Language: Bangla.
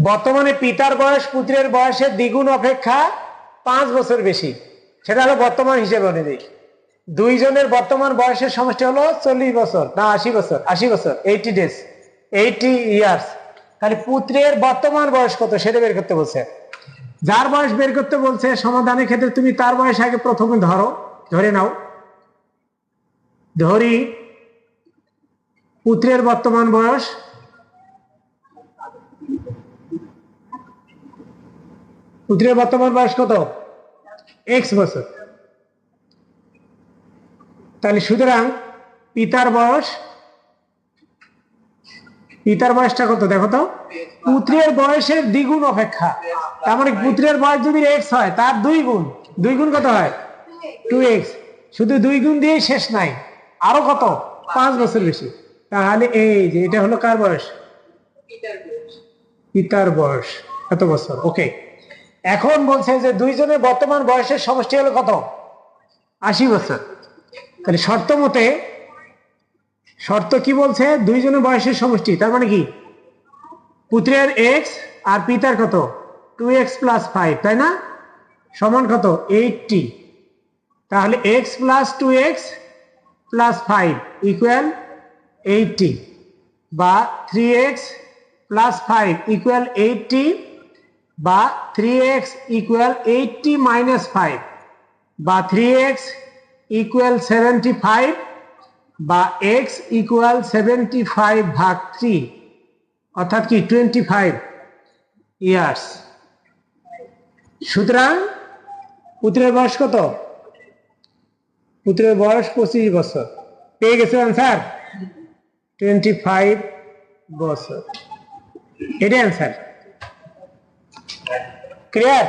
বর্তমানে পিতার বয়স পুত্রের বয়সের দ্বিগুণ অপেক্ষা 5 বছর বেশি, সেটা হলো বর্তমান হিসেবে অনুযায়ী। দুইজনের বর্তমান বয়সের সমষ্টি হলো 40 বছর না 80 বছর, 80 বছর, 80 ডেজ, 80 ইয়ার্স। তাহলে পুত্রের বর্তমান বয়স কত সেটা বের করতে বলছে। যার বয়স বের করতে বলছে সমাধানের ক্ষেত্রে তুমি তার বয়স আগে প্রথমে ধরে নাও। ধরি পুত্রের বর্তমান বয়স কত? এক্স বছর। তাহলে সুতরাং পিতার বয়সটা কত দেখো তো, পুত্রের বয়সের দ্বিগুণ অপেক্ষা। তার মানে পুত্রের বয়স যদি এক্স হয় তার 2 গুণ। 2 গুণ কত হয়? 2x। শুধু 2 গুণ দিয়ে শেষ নাই, আরো কত? 5 বছর বেশি। তাহলে এই যে এটা হলো কার বয়স? পিতার বয়স কত বছর? ওকে। এখন বলছে যে দুইজনের বর্তমান বয়সের সমষ্টি হলো কত? 80 বছর। তাহলে শর্ত কি বলছে? দুইজনের বয়সের সমষ্টি, তার মানে কি পুত্রের এক্স আর পিতার কত? 2x + 5, তাই না? সমান কত? 80। তাহলে x + 2x + 5 = 80, বা 3x + 5 = 80, বা 3x = 80 - 5, বা 3x = 75, বা x = 75/3, অর্থাৎ কি 25 ইয়ার্স। সুতরাং পুত্রের বয়স কত? পুত্রের বয়স 25 বছর। পেয়ে গেছে অ্যান্সার 25 বছর। এটা অ্যান্সার। ক্লিয়ার?